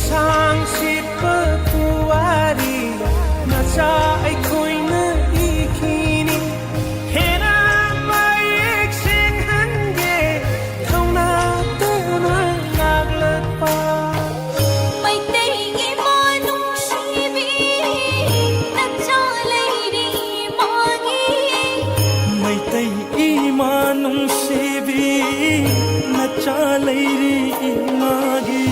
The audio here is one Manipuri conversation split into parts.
ꯁꯤꯠꯄ ꯄꯨꯋꯥꯔꯤ ꯃꯆꯥ ꯑꯩꯈꯣꯏꯅ ꯏꯈꯤꯅꯤ ꯍꯦꯟꯅ ꯃꯌꯦꯛ ꯁꯦꯡꯍꯟꯒꯦ ꯊꯧꯅꯥ ꯇꯅ ꯂꯥꯛꯂꯛꯄ ꯃꯩꯇꯩꯒꯤ ꯃꯥ ꯅꯨꯡꯁꯤꯕꯤ ꯅꯆꯥ ꯂꯩꯔꯤ ꯃꯥꯒꯤ ꯃꯩꯇꯩ ꯏꯃꯥ ꯅꯨꯡꯁꯤꯕꯤ ꯅꯆꯥ ꯂꯩꯔꯤ ꯏꯃꯥꯒꯤ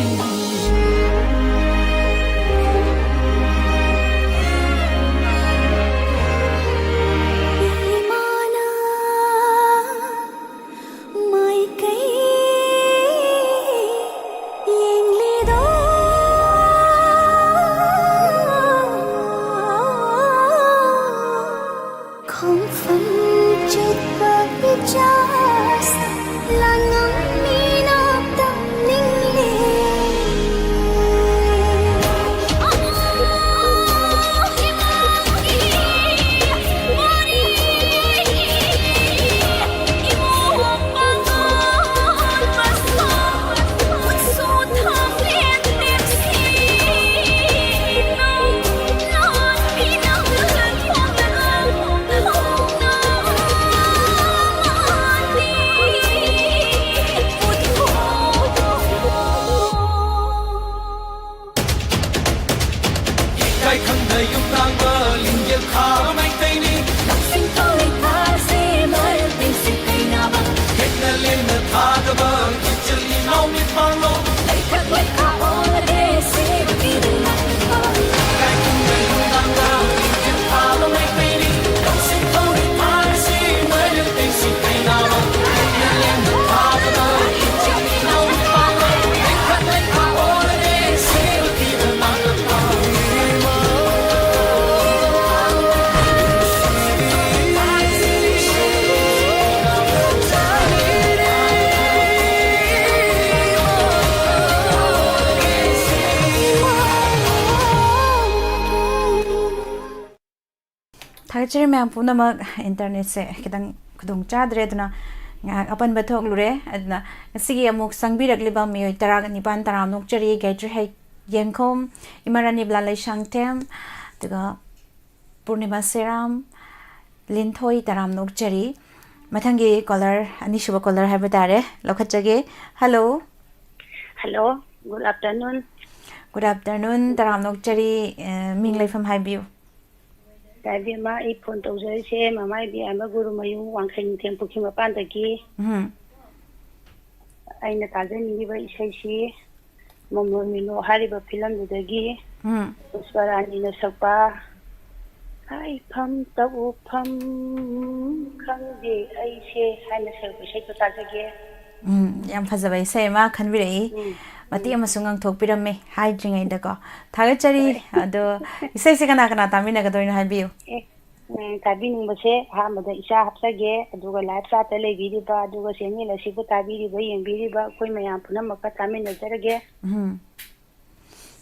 이만아 마이케이 잉리도 공품 짙어 비춰서 랑엉 미납던 닝리 ꯊꯥꯒꯠꯆꯔꯤ ꯃꯌꯥꯝ ꯄꯨꯝꯅꯃꯛ ꯏꯟꯇꯔꯅꯦꯠꯁꯦ ꯈꯤꯇꯪ ꯈꯨꯗꯣꯡ ꯆꯥꯗ꯭ꯔꯦ ꯑꯗꯨꯅ ꯉꯥꯏꯍꯥꯛ ꯑꯄꯟꯕ ꯊꯣꯛꯂꯨꯔꯦ ꯑꯗꯨꯅ ꯉꯁꯤꯒꯤ ꯑꯃꯨꯛ ꯆꯪꯕꯤꯔꯛꯂꯤꯕ ꯃꯤꯑꯣꯏ 19 ꯇꯔꯥꯝ ꯅꯣꯛꯆꯔꯤ ꯒꯥꯌꯇ꯭ꯔꯤ ꯌꯦꯡꯈꯣꯝ ꯏꯃꯥꯔꯥꯅꯤ ꯕ꯭ꯂꯥ ꯂꯩꯁꯥꯡꯊꯦꯝ ꯑꯗꯨꯒ ꯄꯨꯔꯅꯤꯃꯥ ꯁꯦꯔꯥꯝ ꯂꯤꯟꯊꯣꯏ ꯇꯔꯥꯝ ꯅꯣꯛꯆꯔꯤ ꯃꯊꯪꯒꯤ ꯀꯣꯂꯔ ꯑꯅꯤꯁꯨꯕ ꯀꯣꯂꯔ ꯍꯥꯏꯕ ꯇꯥꯔꯦ ꯂꯧꯈꯠꯆꯒꯦ ꯍꯜꯂꯣ ꯍꯜꯂꯣ ꯒꯨꯗ ꯑꯐꯇꯔꯅꯨꯟ ꯇꯔꯥꯝ ꯅꯣꯛꯆꯔꯤ ꯃꯤꯡ ꯂꯩꯐꯝ ꯍꯥꯏꯕꯤꯌꯨ ꯇꯥꯏꯕꯦꯝꯃ ꯑꯩ ꯐꯣꯟ ꯇꯧꯖꯔꯤꯁꯦ ꯃꯃꯥꯏꯕꯤ ꯑꯃ ꯒꯨꯔꯨꯃꯌꯨꯝ ꯋꯥꯡꯈꯩ ꯅꯤꯡꯊꯦꯝ ꯄꯨꯈ꯭ꯔꯤ ꯃꯄꯥꯟꯗꯒꯤ ꯑꯩꯅ ꯇꯥꯖꯅꯤꯡꯉꯤꯕ ꯏꯁꯩꯁꯤ ꯃꯣꯃꯣꯃꯤꯅꯣ ꯍꯥꯏꯔꯤꯕ ꯐꯤꯂꯝꯗꯨꯗꯒꯤ ꯄꯨꯁꯄꯔꯥꯅꯤꯅ ꯁꯛꯄ ꯍꯥꯏꯐꯝ ꯇꯧꯐꯝ ꯈꯪꯗꯦ ꯑꯩꯁꯦ ꯍꯥꯏꯅ ꯁꯛꯄ ꯏꯁꯩꯗꯣ ꯇꯥꯖꯒꯦ ꯌꯥꯝ ꯐꯖꯕ ꯏꯁꯩ ꯑꯃ ꯈꯟꯕꯤꯔꯛꯏ ꯃꯇꯦꯛ ꯑꯃꯁꯨ ꯉꯪꯊꯣꯛꯄꯤꯔꯝꯃꯦ ꯍꯥꯏꯗ꯭ꯔꯤꯉꯩꯗꯀꯣ ꯊꯥꯒꯠꯆꯔꯤ ꯑꯗꯣ ꯏꯁꯩꯁꯦ ꯀꯅꯥ ꯀꯅꯥ ꯇꯥꯃꯤꯟꯅꯒꯗꯣꯏꯅꯣ ꯍꯥꯏꯕꯤꯌꯨ ꯇꯥꯕꯤꯅꯤꯡꯕꯁꯦ ꯑꯍꯥꯟꯕꯗ ꯏꯆꯥ ꯍꯥꯞꯆꯒꯦ ꯑꯗꯨꯒ ꯂꯥꯏꯐ ꯆꯥꯠꯇ ꯂꯩꯕꯤꯔꯤꯕ ꯑꯗꯨꯒ ꯆꯦꯅꯦꯜ ꯑꯁꯤꯕꯨ ꯇꯥꯕꯤꯔꯤꯕ ꯌꯦꯡꯕꯤꯔꯤꯕ ꯑꯩꯈꯣꯏ ꯃꯌꯥꯝ ꯄꯨꯝꯅꯃꯛꯀ ꯇꯥꯃꯤꯟꯅꯖꯔꯒꯦ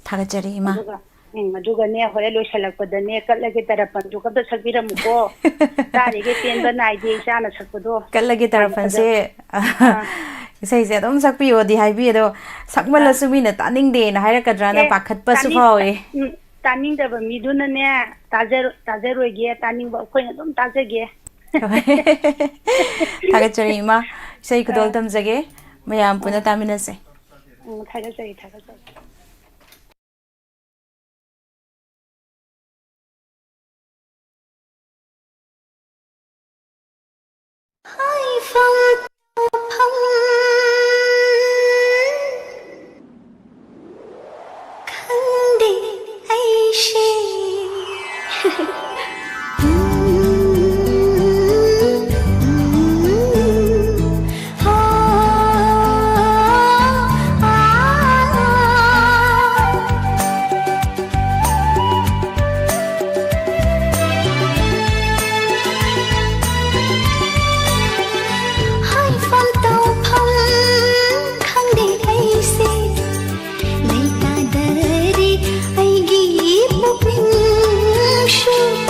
ꯊꯥꯒꯠꯆꯔꯤ ꯏꯃꯥ ꯑꯗꯨꯒꯅꯦ ꯍꯣꯔꯦꯟ ꯂꯣꯏꯁꯜꯂꯛꯄꯗꯅꯦ ꯀꯠꯂꯒꯦ ꯇꯔꯄꯟꯗꯨ ꯈꯛꯇ ꯁꯛꯄꯤꯔꯝꯃꯨꯀꯣ ꯇꯥꯔꯤꯒꯩ ꯄꯦꯟꯕ ꯅꯥꯏꯗꯦ ꯏꯆꯥꯅ ꯁꯛꯄꯗꯣ ꯀꯠꯂꯒꯦ ꯇꯔꯄꯟꯁꯦ ꯏꯁꯩꯁꯦ ꯑꯗꯨꯝ ꯁꯛꯄꯤꯌꯣꯗꯤ ꯍꯥꯏꯕꯤ ꯑꯗꯣ ꯁꯛꯃꯜꯂꯁꯨ ꯃꯤꯅ ꯇꯥꯅꯤꯡꯗꯦꯅ ꯍꯥꯏꯔꯛꯀꯗ꯭ꯔꯥꯅ ꯄꯥꯈꯠꯄꯁꯨ ꯐꯥꯎꯋꯦ ꯇꯥꯅꯤꯡꯗꯕ ꯃꯤꯗꯨꯅꯅꯦ ꯇꯥꯖꯔꯣꯏꯒꯦ ꯇꯥꯅꯤꯡꯕ ꯑꯩꯈꯣꯏꯅ ꯑꯗꯨꯝ ꯇꯥꯖꯒꯦ ꯊꯥꯒꯠꯆꯔꯤ ꯏꯃꯥ ꯏꯁꯩ ꯈꯨꯗꯣꯜ ꯇꯝꯖꯒꯦ ꯃꯌꯥꯝ ꯄꯨꯟꯅ ꯇꯥꯃꯤꯟꯅꯁꯦ ꯊꯥꯒꯠꯆꯔꯤ 하이팡 팡 강대 아이시 Sure.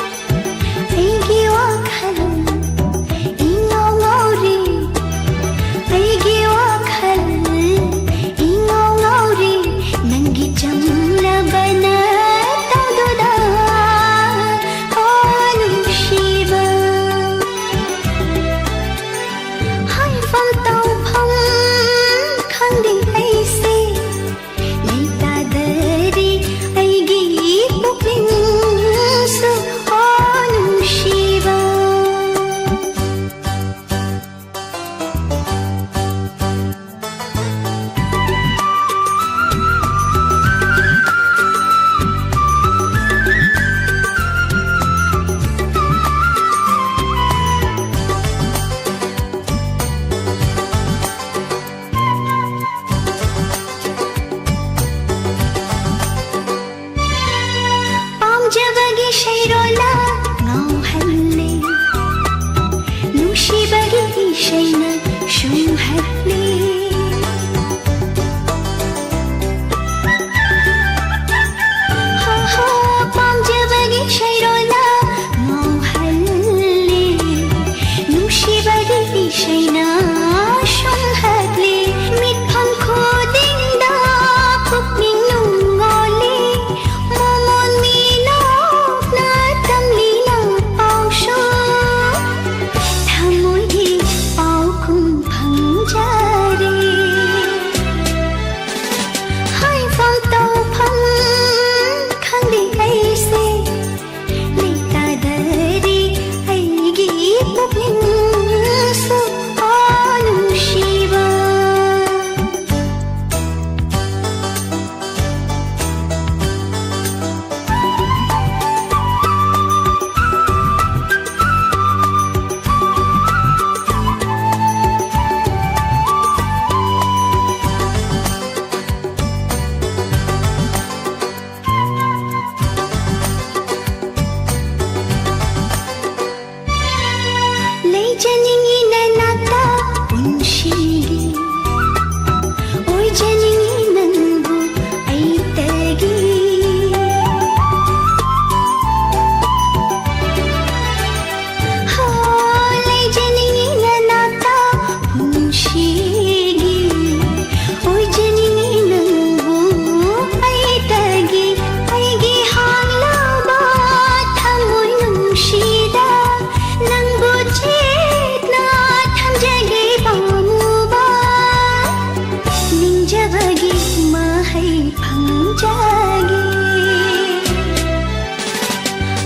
ꯆꯒꯦ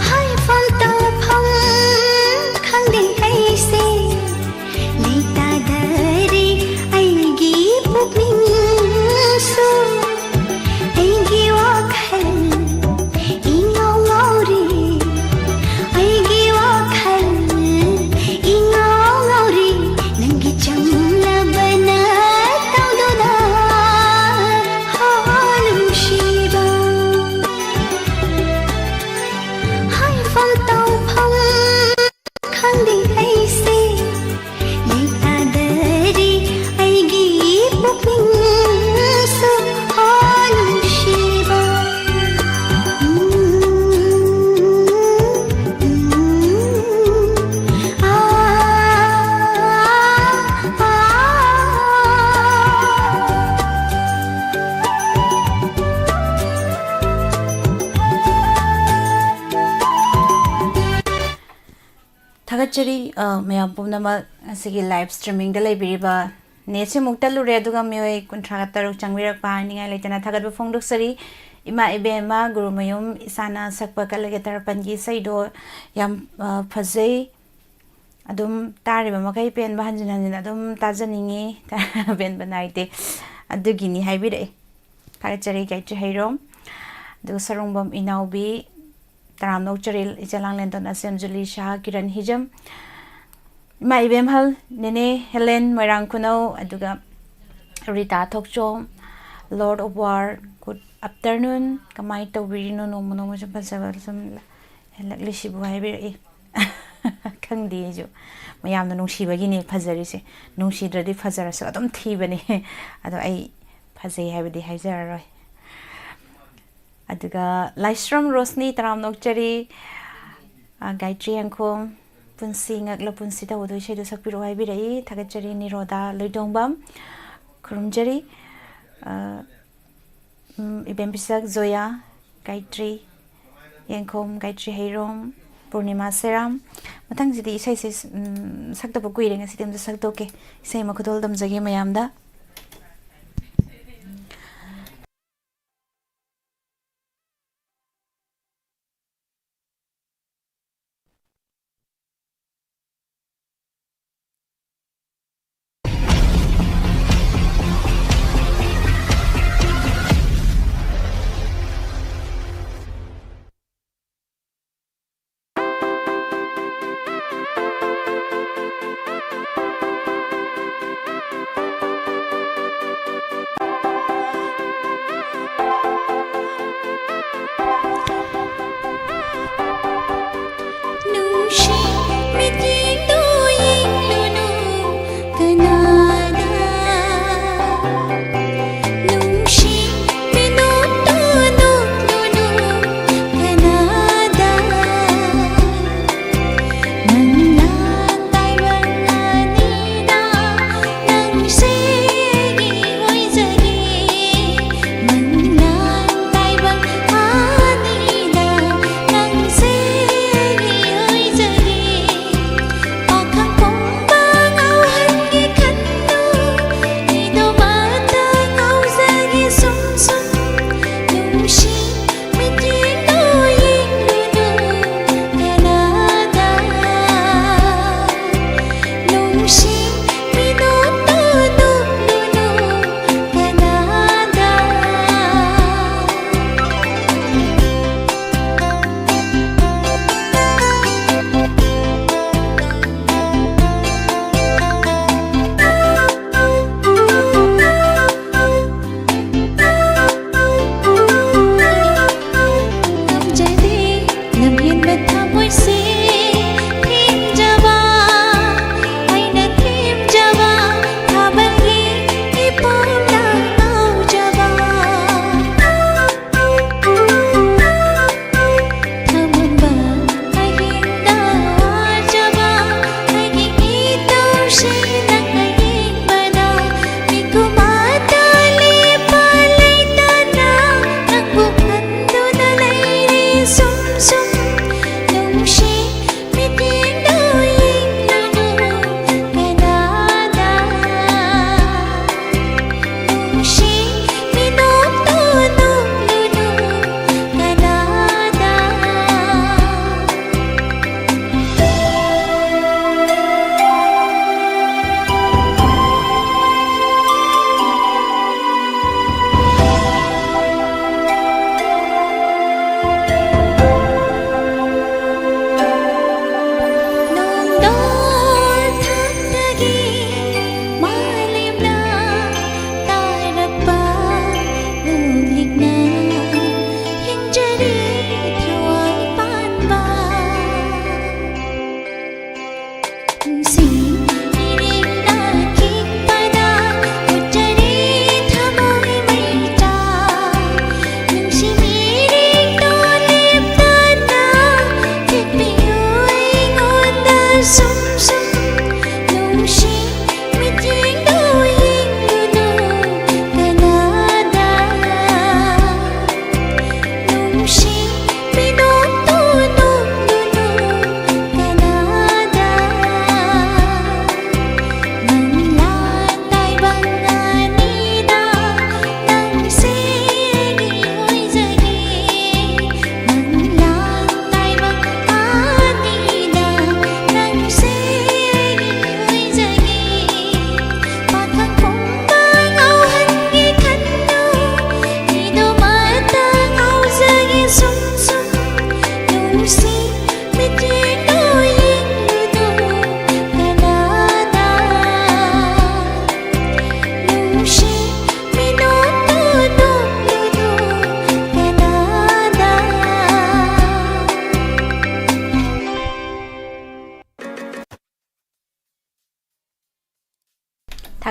ꯍꯥꯏꯐꯝ ꯇꯧꯐꯝ ꯈꯪꯗꯦ ꯑꯩꯁꯦ ꯂꯩꯇꯥꯗꯔꯦ ꯑꯩꯒꯤ ꯄꯨꯛꯅꯤꯡꯁꯨ ꯑꯩꯒꯤ ꯋꯥꯈꯜ ꯏꯉꯥꯎ ꯉꯥꯎꯔꯦ ꯑꯩꯒꯤ ꯋꯥꯈꯜ ꯏꯉꯥꯎ ꯉꯥꯎꯔꯦ ꯅꯪꯒꯤ ꯆꯝꯂꯕꯅ ꯇꯧꯗꯨꯅ ꯅꯨꯡꯁꯤꯕ ꯍꯥꯏꯐꯝ ꯇꯧꯐꯝ ꯈꯪꯗꯦ ꯑꯩꯁꯦ ꯂꯩꯇꯥꯗꯔꯦ ꯑꯩꯒꯤ ꯄꯨꯛꯅꯤꯡꯁꯨ ꯅꯨꯡꯁꯤꯕ Thagachari mayam pumnamak asigi live streaming da leibiriba netse mukta lure aduga mioi kunthraga taruk changbirak pahaningai leitana thagatba phongdoksari ima ibema gurumayum isana sakpa kalage tarapangi saido yam phajai adum tariba makai pen bahanjin hanjin adum tajaningi ben banaite adugini haibire thagachari gaichi hairom du sarungbam inaubi Taram Nokcharil Ichalang Lenton Asem Juli Shah Kiran Hijam Ma Ibem Hal Nene Helen Moirang Kuno Aduga Rita Tokcho Lord of War Good afternoon Kamai Tawirino no Mono Pasaval some Lishibu Haibiri Kang Dejo Mayam no Shibagini Pazaris no she dreaded Pazaras Adam Tibani Ado I Pazay Habidi Hazar Aduga Lystrom Rosni Taram Nokchari Gayatri Angkom Punsi Ngakla Punsi Tawdu Shedu Sakpiro Haibiri Thagachari Niroda Loidongbam Kurumjari Ibem Pisak Zoya Gayatri Yangkom Gayatri Hairom Purnima Seram Matang Zidi Isai Sakta Pukuiring Asitim the Saktoke Isai Makudol Dam Zagi Mayamda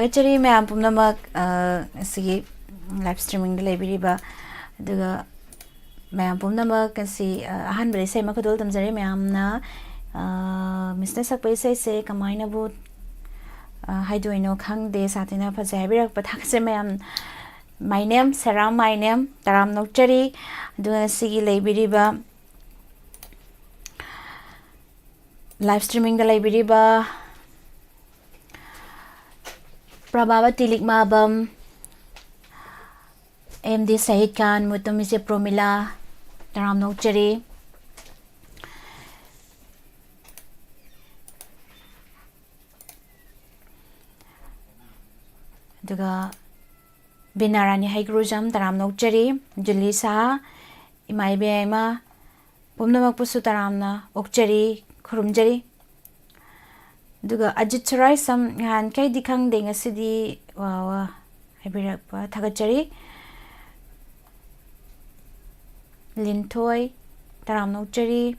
Tagachari Mayam Pumnamak see live streaming the Liberiba the Mayam Pumnamak can see Hanbury say Makadul Tamzari Mayamna Mr. Sakpe say Kamina boot how do I know Kang de Satina Pazabira but Haxemam my name Sarah my name Taram Nokchari do a see Liberiba live streaming the Liberiba Prabhava Tilik Mabam MD Sahid Khan Mutumise Promila Taram Nokchari Duga Binarani Haigrujam Taram Nokchari Julisa Imaibe Ema Pumnamak Pusu Taramna Okchari Kurumjari Duga Ajitsurai Sam Han Kai Dikang Ding a city Wawa Ibirapa Tagachari Lintoy Taram Nokchari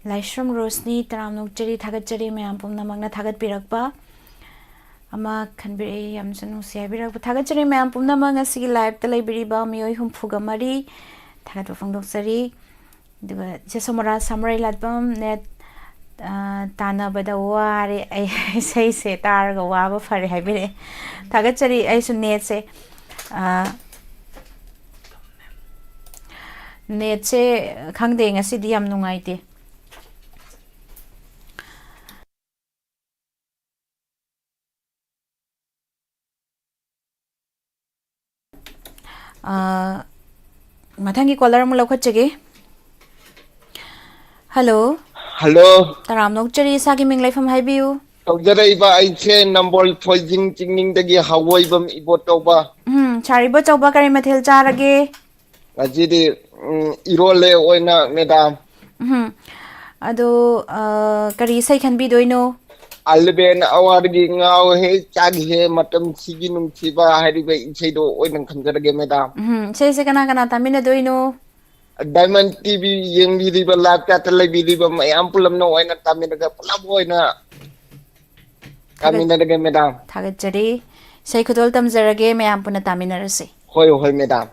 Laishram Rosni Taram Nokchari Tagachari Mayam Pumnamagna Tagat Pirakpa Ama Kanbiri Yamsanu Siabira Tagachari Mayam Pumnamanga Si Live the Library Ba Mio Hum Fugamari Tagat Fundoksari the Jesomara Samurai Latbam Net Tana Badawari I say Targa Waba Fari Habire Tagachari I should net say net say Kangding a city am nungaiti. Matangi caller mo lakwachage. Hello. Hello. Taram Nokchari Sagi Minglay from Highview. Tawjaraiba aise number poisin chingning dagi hawaibam ibotoba. Charibo choba kari mathil charage. Ajidi irole oina madam. Ado kari sai khan bi doino. Alben awargi ngao he chag he matam sigi num chiba hariba isedo oina khamjarage madam. Sai se kana kana tamina doino. Diamond TV yang biriba laptop biriba mayam pulam no oina taminaga pulam oina taminaga madam. Tagachari sai khudol tamjarage mayam puna taminarase. Hoy madam.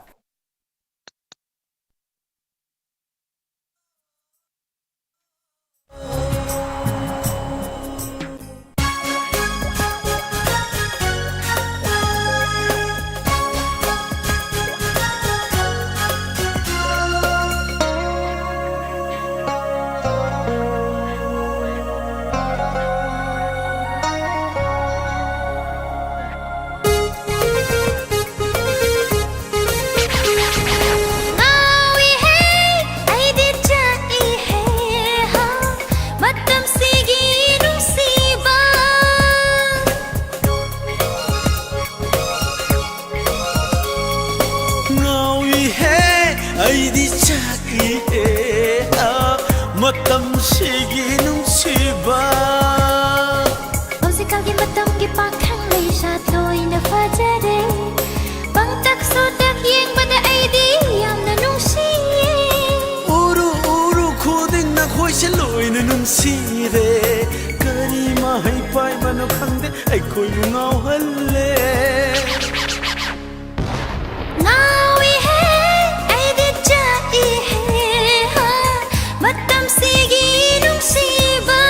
Matam sige nung siba Musikalgi matam ki pakhang lay sa toy na fajare Bang takso tak yeng bada ID yam na nung siye Uru khuding na khoi se loi na nung sire Kari mahai pai bano khangde ai khoi ngau halle Ngawi hai ai di chai hai matam sige nung siba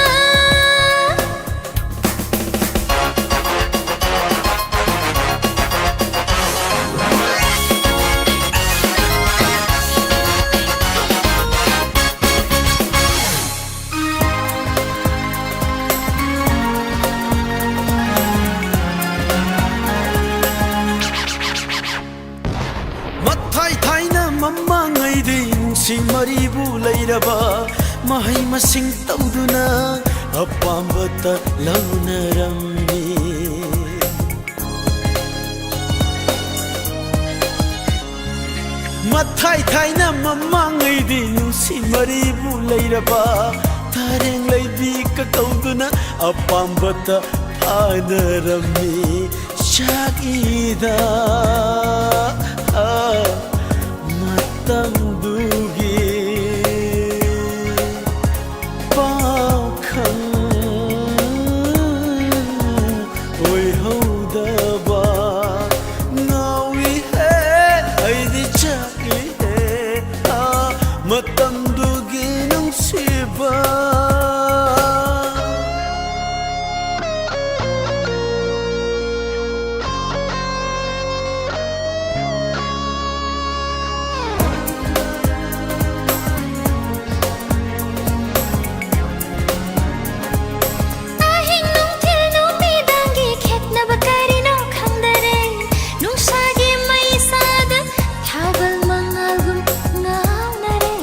Si maribu lairaba mahai masing tauduna apambata launaramni mathai thaina mamangai dinu si maribu lairaba tareng laibi ka tauduna apambata anaramni shagida ꯃꯇꯝꯗꯨꯒꯤ ꯄꯥꯎꯈꯪ ꯑꯣꯏꯍꯧꯗꯕ ꯉꯥꯎꯏꯍꯦ ꯑꯩꯗꯤ ꯆꯥꯛꯏꯍꯦ ꯃꯇꯝꯗꯨꯒꯤ ꯅꯨꯡꯁꯤꯕ ꯑꯍꯤꯡ ꯅꯨꯡꯊꯤꯜ ꯅꯨꯃꯤꯗꯥꯡꯒꯤ ꯈꯦꯠꯅꯕ ꯀꯔꯤꯅꯣ ꯈꯪꯗꯔꯦ ꯅꯨꯡꯁꯥꯒꯤ ꯃꯩꯁꯥꯗ ꯊꯥꯕꯜ ꯃꯉꯥꯜꯒꯨꯝ ꯉꯥꯎꯅꯔꯦ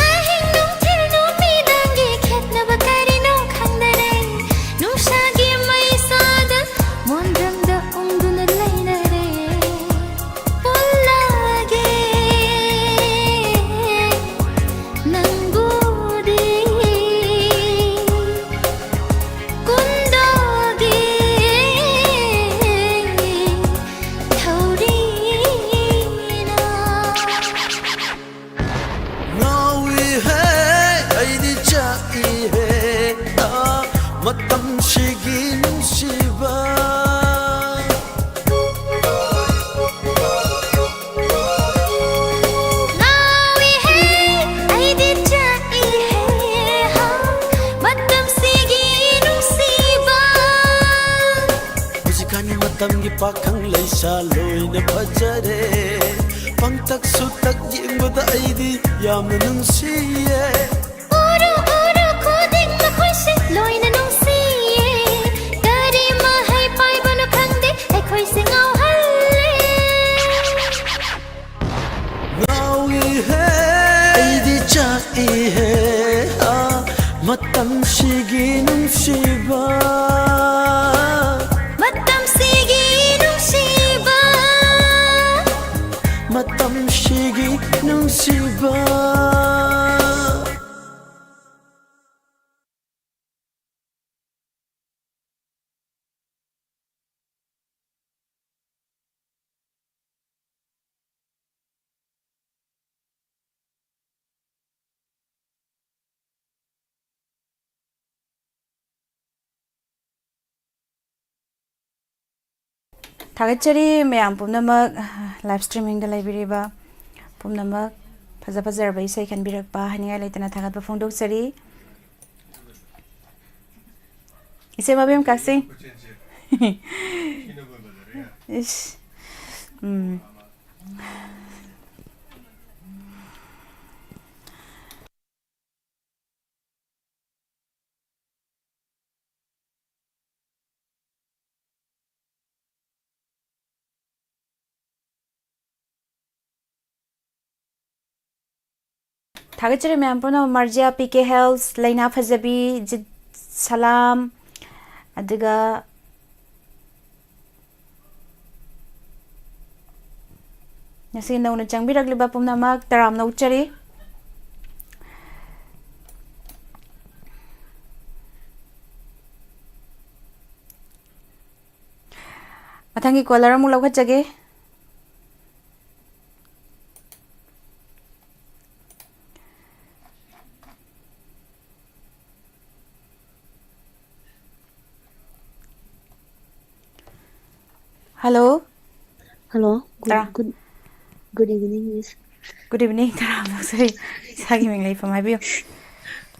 ꯑꯍꯤꯡ ꯅꯨꯡꯊꯤꯜ ꯅꯨꯃꯤꯗꯥꯡꯒꯤ ꯈꯦꯠꯅꯕ ꯀꯔꯤꯅꯣ ꯈꯪꯗꯔꯦ ꯅꯨꯡꯁꯥꯒꯤ ꯃꯩꯁꯥꯗ ꯃꯣꯟꯗ꯭ꯔꯪꯗ ꯎꯪꯗꯨꯅ ꯂꯩꯅꯔꯦ ꯄꯨꯜꯂꯒꯦ ꯅꯪꯕꯨꯗꯤ ꯀꯨꯟꯗꯣꯒꯤ ꯊꯧꯔꯤꯅ ꯉꯥꯎꯏꯍꯦ ꯑꯩꯗꯤ ꯆꯥꯛꯏꯍꯦ ꯃꯇꯝꯁꯤꯒꯤ ꯅꯨꯡꯁꯤꯕ ꯉꯥꯎꯏꯍꯦ ꯑꯩꯗꯤ ꯆꯥꯛꯏꯍꯦ ꯃꯇꯝꯁꯤꯒꯤ ꯅꯨꯡꯁꯤꯕ ꯍꯧꯖꯤꯛꯀꯥꯟꯒꯤ ꯃꯇꯝꯒꯤ ꯄꯥꯈꯪ ꯂꯩꯁꯥ ꯂꯣꯏꯅ ꯐꯖꯔꯦ ꯄꯪꯇꯛ ꯁꯨꯇꯛ ꯌꯦꯡꯕꯗ ꯑꯩꯗꯤ ꯌꯥꯝꯅ ꯅꯨꯡꯁꯤꯌꯦ ꯎꯔꯨ ꯎꯔꯨ ꯈꯨꯗꯤꯡ ꯃꯈꯣꯏꯁꯦ ꯂꯣꯏꯅ ꯅꯨꯡꯁꯤꯌꯦ ꯀꯔꯤ ꯃꯍꯩ ꯄꯥꯏꯕꯅꯣ ꯈꯪꯗꯦ ꯑꯩꯈꯣꯏꯁꯦ ꯉꯥꯎꯍꯜꯂꯦ ꯉꯥꯎꯏꯍꯦ ꯑꯩꯗꯤ ꯆꯥꯛꯏꯍꯦ ꯃꯇꯝꯁꯤꯒꯤ ꯅꯨꯡꯁꯤꯕ ꯃꯇꯝꯁꯤꯒꯤ ꯅꯨꯡꯁꯤꯕ ꯃꯇꯝꯁꯤꯒꯤ ꯅꯨꯡꯁꯤꯕ ꯊꯥꯒꯠꯆꯔꯤ ꯃꯌꯥꯝ ꯄꯨꯝꯅꯃꯛ ꯂꯥꯏꯚ ꯁ꯭ꯇ꯭ꯔꯤꯃꯤꯡꯗ ꯂꯩꯕꯤꯔꯤꯕ ꯄꯨꯝꯅꯃꯛ ꯐꯖ ꯐꯖꯔꯕ ꯏꯁꯩ ꯈꯟꯕꯤꯔꯛꯄ ꯍꯥꯏꯅꯤꯡꯉꯥꯏ ꯂꯩꯇꯅ ꯊꯥꯒꯠꯄ ꯐꯣꯡꯗꯣꯛꯆꯔꯤ ꯏꯁꯩ ꯃꯕꯦꯝ ꯀꯛꯆꯤꯡ 이씨, 다그치리 멤버는 마르지아 피케 헬스 레이나 파자비 살람 아드가 Nasi na una chang birak liba pum namak taram na uchari. Matangi ko alarm mo lawkat jage. Hello. Hello. Good evening, Miss. Good evening. Taram na sorry. Sagi ming lay from my view.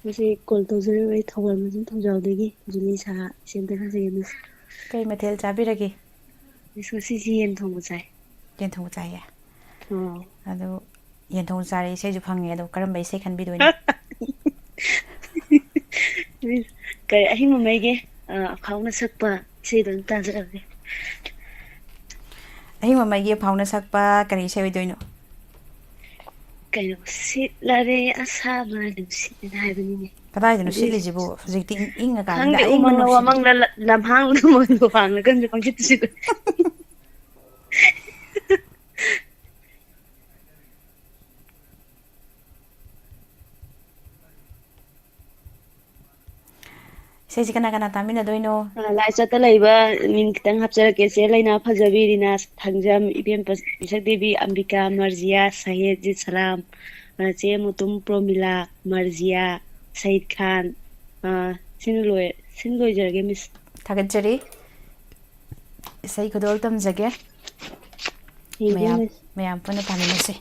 Kasi call to zero way thawal mo din thong jaw degi. Juni sa center sa Miss. Kay matel chabi ragi. Miss kasi si yen thong chai. Yen thong chai ya. Oh. Ado yen thong chai sai ju phang ado karam bai sai khan bi doini. Miss kay ahin mo mai ge khau na sakpa sei don ta sa ge. Ahin mamay gi phau na sakpa kari sai oi doino. Kay si lare asa ma dum si na hai bani ne. Kadai dino sili jibu jikti inga ka Hang de umang lawa mang lam hang du mo do hang na kan pang kitu si. ꯏꯁꯩꯁꯤ ꯀꯅꯥ ꯀꯅꯥ ꯇꯥꯃꯤꯟꯅꯗꯣꯏꯅꯣ? ꯂꯥꯏ ꯆꯠꯇ ꯂꯩꯕ ꯃꯤꯡ ꯈꯤꯇꯪ ꯍꯥꯞꯆꯔꯛꯀꯦ ꯆꯦ ꯂꯩꯅꯥ ꯐꯖꯕꯤ ꯔꯤꯅꯥ ꯊꯥꯡꯖꯝ ꯏꯕꯦꯝ ꯄꯤꯁꯛ ꯗꯦꯕꯤ ꯑꯝꯕꯤꯀꯥ ꯃꯔꯖꯤꯌꯥ ꯁꯍꯦꯗ ꯖꯤꯠ ꯁꯂꯥꯝ ꯆꯦ ꯃꯨꯇꯨꯝ ꯄ꯭ꯔꯣꯃꯤꯂꯥ ꯃꯔꯖꯤꯌꯥ ꯁꯌꯤꯗ ꯈꯥꯟ ꯁꯤꯅ ꯂꯣꯏꯖꯔꯒꯦ ꯃꯤꯁ. ꯊꯥꯒꯠꯆꯔꯤ. ꯏꯁꯩ ꯈꯨꯗꯣꯜ ꯇꯝꯖꯒꯦ. ꯊꯦꯡꯀ꯭ꯌꯨ ꯃꯤꯁ. ꯃꯌꯥꯝ ꯄꯨꯟꯅ ꯇꯥꯃꯤꯟꯅꯁꯤ.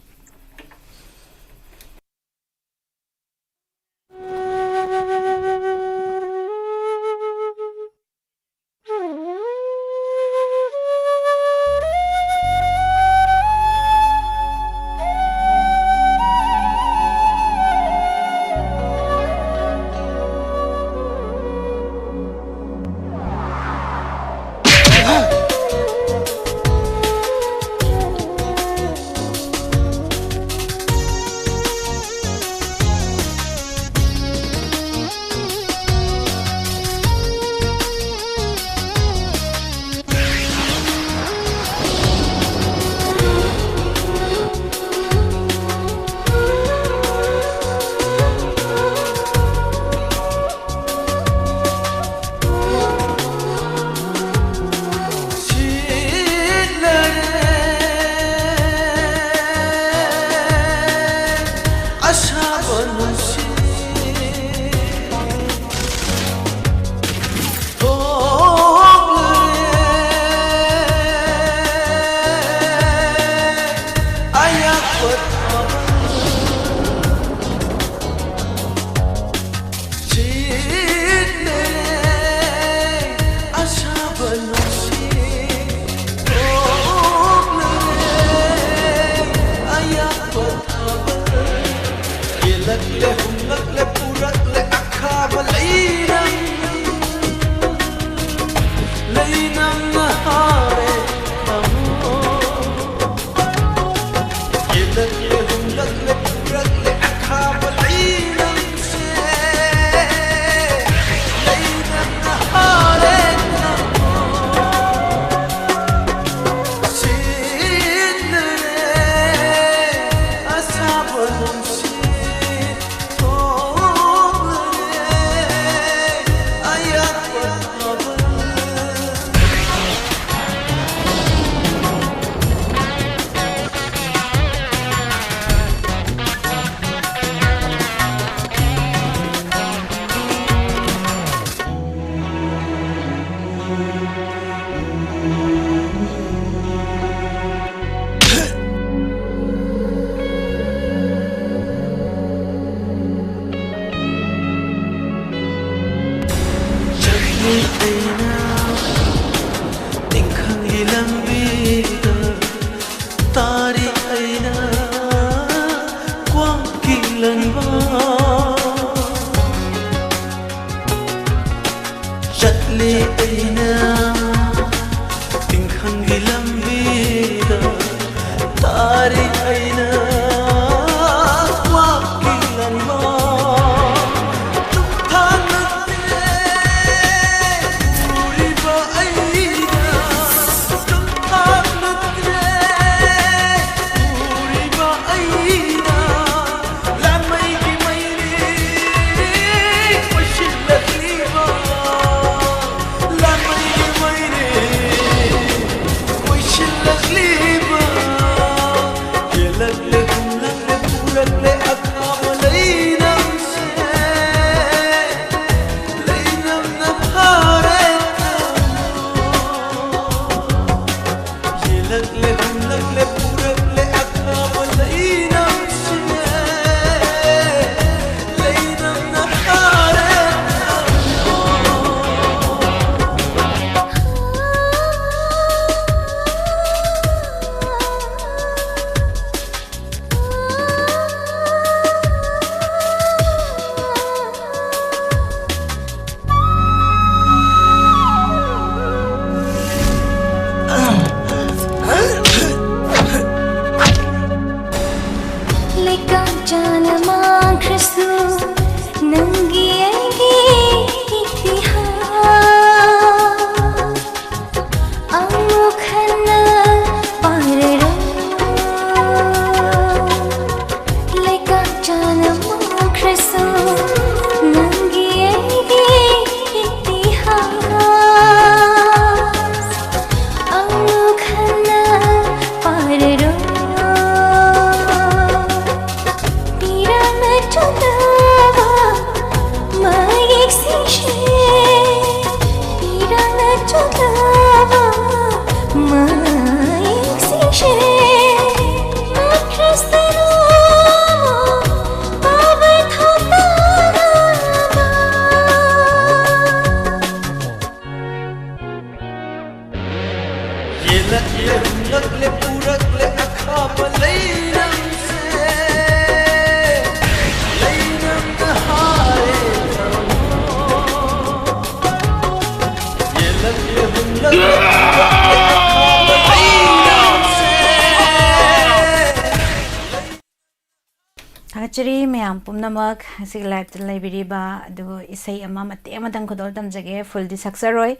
Thakachari mayam pumnamak sig live to laibiriba do isay ama mate amadang khodol tamjage full di saksaroi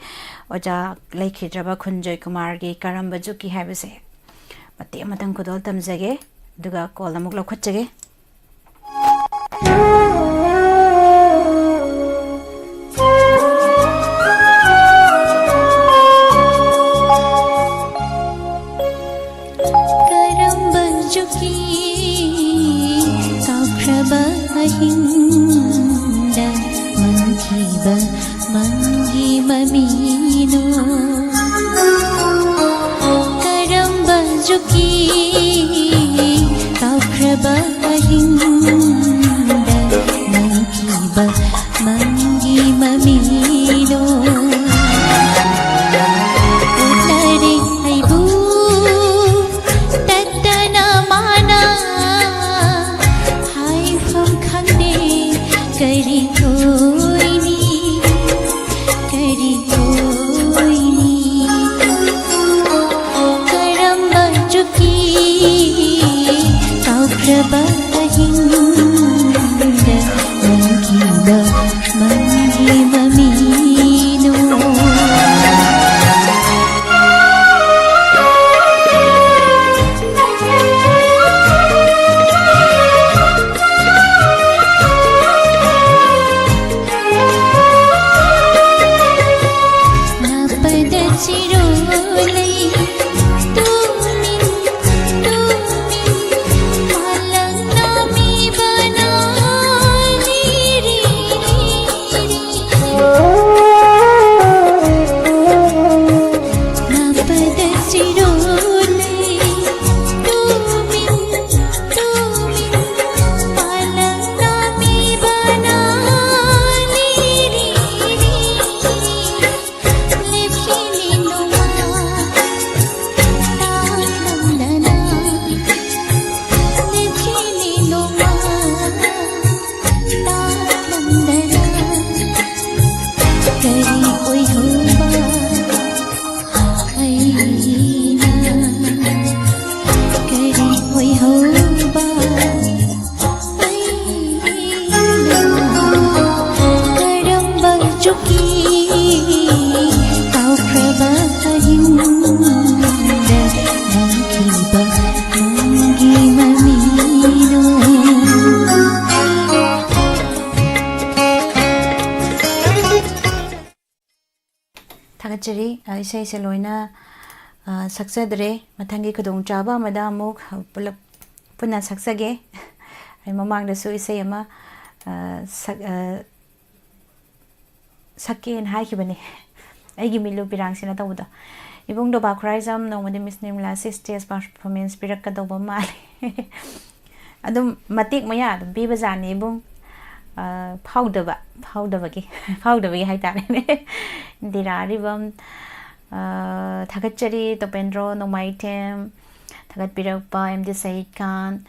oja laikhidraba khunjoy kumar gi karamba juki habise mate amadang khodol tamjage duga call amuk lokhatjage karamba juki Hinda manghiba mangi mamino karamba juki kaukraba hinda manghiba mangi mamino utare aibu tattana mana kari koini karamba juki kaukraba hinda manghiba mangi mamino Thakachari isay seloina saksadre mathangi khudong chaba amada amuk pulap puna saksage ay mamang dasu isay ama sakin hai khibani ay gimilu pirang sina tawda ibung do bakhraisam no madi miss nimla stage performance pirak ka daw mali adum matik maya adum bi bazani ibung powder ki hai tare ne dirari bam thakachari topendro nomaitem thakat pirakpa md said khan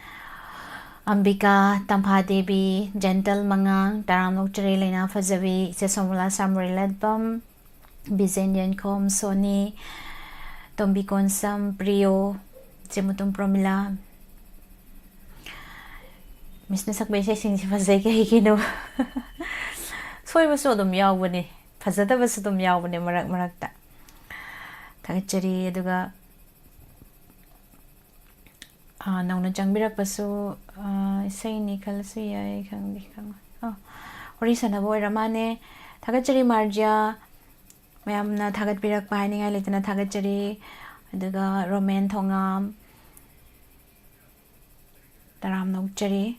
ambika tamha devi gentle mangang taramok chari leina fajabi se somula samrilat bam bizenian kom soni tombi konsam priyo jemutum promila Misna sakbay siya sinisipasay kay kino. Soy baso dum yaw ni. Pasada baso dum yaw ni marak ta. Thakachari aduga nang na jangbirak baso isay ni kalasu yay kang di kang. Orisa na boy ramane thakachari marja mayam na thagat birak pa ni nga lita na thakachari aduga roman thongam taram nokchari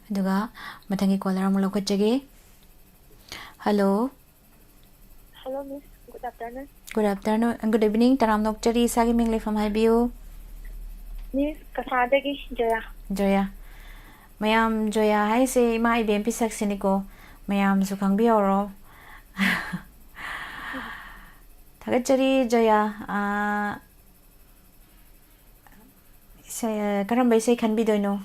aduga mathangi caller amuk lokachage hello miss, good afternoon. Good afternoon and good evening taram nokchari sagi mingli from Highview Miss Kasadagi Joya mayam Joya hai se ma ibem pisak siniko mayam su khangbi oro thagachari Joya se karamba se khanbi doino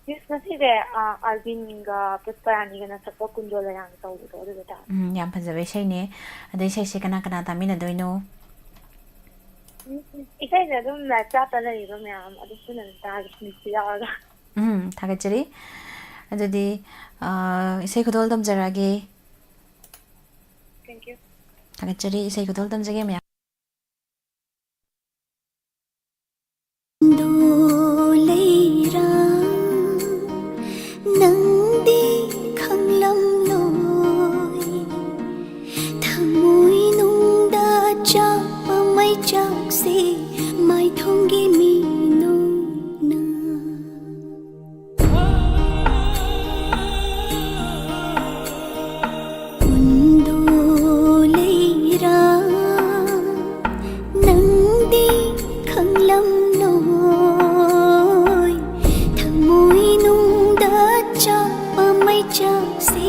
Miss naside Alvin ga Pusparani ga nasakwa kunjola yang tawdo do beta yam phajabe sai ne adai sai se kana kana tamina doino ꯏꯁꯩꯁꯦ ꯑꯗꯨꯝ ꯂꯥꯏꯞ ꯆꯥꯠꯇ ꯂꯩꯔꯤꯕ ꯃꯌꯥꯝ ꯑꯗꯨꯝ ꯄꯨꯟꯅ ꯇꯥꯒꯦ ꯃꯤꯛꯁ ꯌꯥꯎꯔꯒ ꯊꯥꯒꯠꯆꯔꯤ ꯑꯗꯨꯗꯤ ꯏꯁꯩ ꯈꯨꯗꯣꯜ ꯇꯝꯖꯔꯛꯑꯒꯦ ꯊꯦꯡꯛ ꯌꯨ ꯊꯥꯒꯠꯆꯔꯤ ꯏꯁꯩ ꯈꯨꯗꯣꯜ ꯇꯝꯖꯒꯦ ꯃꯌꯥꯝ ꯅꯪꯗꯤ ꯈꯪꯂꯝꯂꯣꯏ ꯊꯃꯣꯏꯅꯨꯡꯗ ꯆꯥꯛꯄ ꯃꯩꯆꯥꯛꯁꯦ ꯃꯥꯏꯊꯣꯡꯒꯤ ꯃꯤꯅꯣꯛꯅ ꯂꯩꯔꯥ ꯅꯪꯗꯤ ꯈꯪꯂꯝꯂꯣꯏ ꯊꯃꯣꯏꯅꯨꯡꯗ ꯆꯥꯛꯄ ꯃꯩꯆꯥꯛꯁꯦ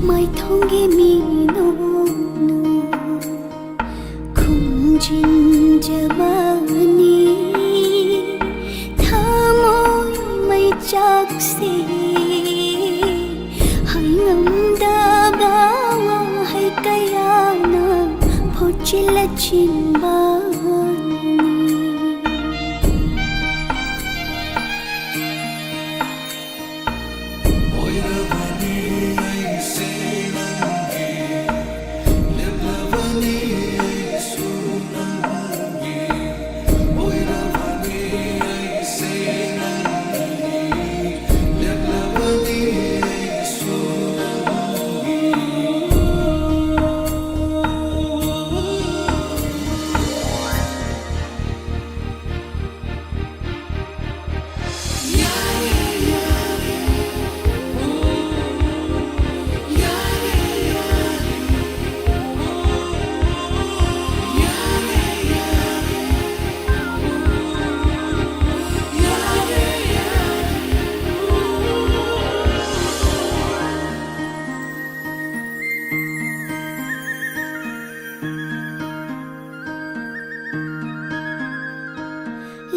ꯃꯥꯏꯊꯣꯡꯒꯤ ꯃꯤꯅꯣꯛꯅ ꯈꯨꯝꯖꯤꯟꯖꯕꯅꯤ ꯊꯃꯣꯏ ꯃꯩꯆꯥꯛꯁꯦ ꯍꯪꯉꯝꯗꯕ ꯋꯥꯍꯩ ꯀꯌꯥꯅ ꯐꯣꯠꯆꯤꯜꯂꯆꯤꯟꯕꯅꯤ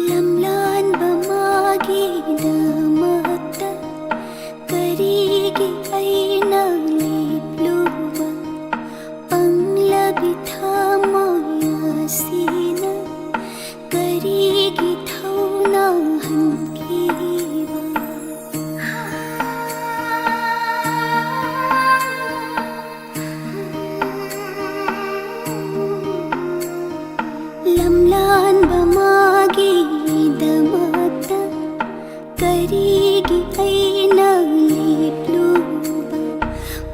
ꯂꯝꯂꯥꯟꯕ ꯃꯥꯒꯤꯗꯃꯛꯇ ꯀꯔꯤꯒꯤ ꯑꯩꯅ ꯂꯦꯞꯂꯨꯕ ꯄꯪꯂꯕꯤ ꯊꯃꯣꯏ ꯑꯁꯤꯅ ꯀꯔꯤꯒꯤ ꯊꯧꯅꯥ ꯍꯟꯈꯤꯕ ꯂꯝꯂꯥꯟꯕ ꯃꯥꯒꯤꯗꯃꯛꯇ ꯀꯔꯤꯒꯤ ꯑꯩꯅ ꯂꯦꯞꯂꯨꯕ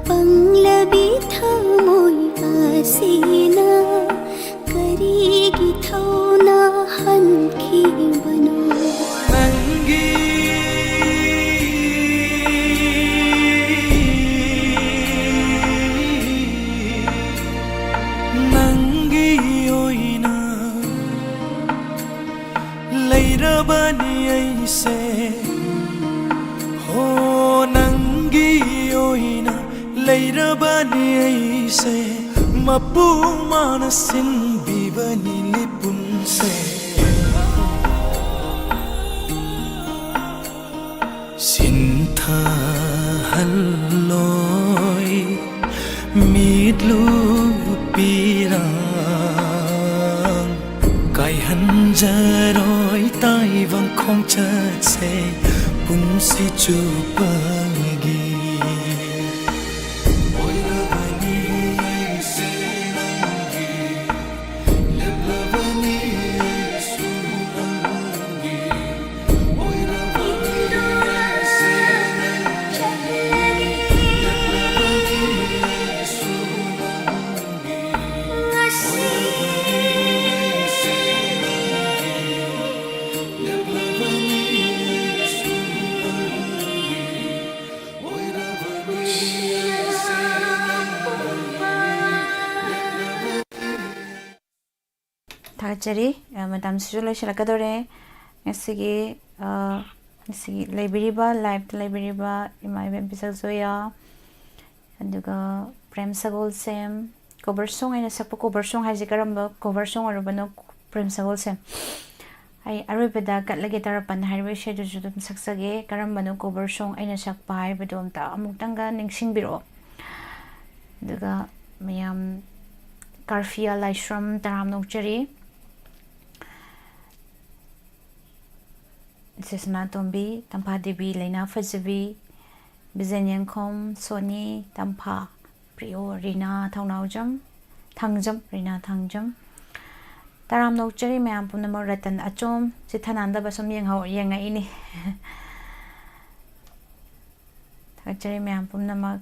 ꯄꯪꯂꯕꯤ ꯊꯃꯣꯏ ꯑꯁꯤꯅ ꯀꯔꯤꯒꯤ ꯊꯧꯅꯥ ꯍꯟꯈꯤꯕꯅೋ ꯅꯪꯒꯤ ꯑꯣꯏꯅ ꯂꯩꯔꯕꯅꯤ ꯑꯩꯁꯦ ꯍꯣ ꯅꯪꯒꯤ ꯑꯣꯏꯅ ꯂꯩꯔꯕꯅꯤ ꯑꯩꯁꯦ ꯃꯄꯨ ꯃꯥꯅ ꯁꯤꯟꯕꯤꯕꯅꯤ ꯂꯤꯄꯨꯟꯁꯦ ꯁꯤꯟꯊꯍꯜꯂꯣꯏ ꯃꯤꯠꯂꯨꯄꯤꯔꯥꯡ ꯀꯥꯏꯍꯟꯖꯔꯣꯏ ꯇꯥꯏꯕꯪ ꯈꯣꯡꯆꯠꯁꯦ ꯄꯨꯟꯁꯤ ꯆꯨꯞꯄꯒꯤ ꯑꯣꯏꯔꯕꯅꯤ ꯑꯩꯁꯦ ꯅꯪꯒꯤ ꯂꯦꯞꯂꯕꯅꯤ ꯑꯩꯁꯨ ꯅꯪꯒꯤ ꯑꯣꯏꯔꯕꯅꯤ ꯑꯩꯁꯦ ꯅꯪꯒꯤ ꯂꯦꯞꯂꯕꯅꯤ ꯑꯩꯁꯨ ꯅꯪꯒꯤ ꯑꯣꯏꯔꯕꯅꯤ ꯑꯩꯁꯦ ꯅꯪꯒꯤ ꯂꯦꯞꯂꯕꯅꯤ ꯑꯩꯁꯨ ꯅꯪꯒꯤ ꯑꯣꯏꯔꯕꯅꯤ ꯑꯩꯁꯦ ꯊꯥꯒꯠꯆꯔꯤ ꯃꯇꯝꯁꯤꯁꯨ ꯂꯣꯏꯁꯤꯜꯂꯛꯀꯗꯧꯔꯦ ꯉꯁꯤꯒꯤ ꯂꯩꯕꯤꯔꯤꯕ ꯂꯥꯏꯚꯇ ꯂꯩꯕꯤꯔꯤꯕ ꯏꯃꯥ ꯏꯕꯦꯝ ꯄꯤꯁꯛ ꯖꯣꯌꯥ ꯑꯗꯨꯒ ꯄ꯭ꯔꯦꯝ ꯁꯒꯣꯜꯁꯦꯝ ꯀꯣꯕꯔ ꯁꯣꯡ ꯑꯩꯅ ꯁꯛꯄ ꯀꯣꯕꯔ ꯁꯣꯡ ꯍꯥꯏꯁꯦ ꯀꯔꯝꯕ ꯀꯣꯕꯔ ꯁꯣꯡ ꯑꯣꯏꯔꯕꯅꯣ ꯄ꯭ꯔꯦꯝ ꯁꯒꯣꯜꯁꯦꯝ ꯑꯩ ꯑꯔꯣꯏꯕꯗ ꯀꯠꯂꯒꯦ ꯇꯔꯄꯟ ꯍꯥꯏꯔꯤꯕ ꯏꯁꯩꯗꯨꯁꯨ ꯑꯗꯨꯝ ꯁꯛꯆꯒꯦ ꯀꯔꯝꯕꯅꯣ ꯀꯣꯕꯔ ꯁꯣꯡ ꯑꯩꯅ ꯁꯛꯄ ꯍꯥꯏꯕꯗꯣ ꯑꯃꯨꯛꯇꯪꯒ ꯅꯤꯡꯁꯤꯡꯕꯤꯔꯛꯑꯣ ꯑꯗꯨꯒ ꯃꯌꯥꯝ ꯀꯥꯔꯐꯤꯌꯥ ꯂꯥꯏꯁ꯭ꯔꯝ ꯇꯔꯥꯝ ꯅꯣꯛꯆꯔꯤ Sesna Tombi, Tampa Devi, Lena Fajavi, Bizanian Com, Sony, Tampa, Prio, Rina, Tangnam, Rina Tangjam. Taram no cherry man punamo ratan achom, Sitananda basum yang how yang ini. Cherry man punama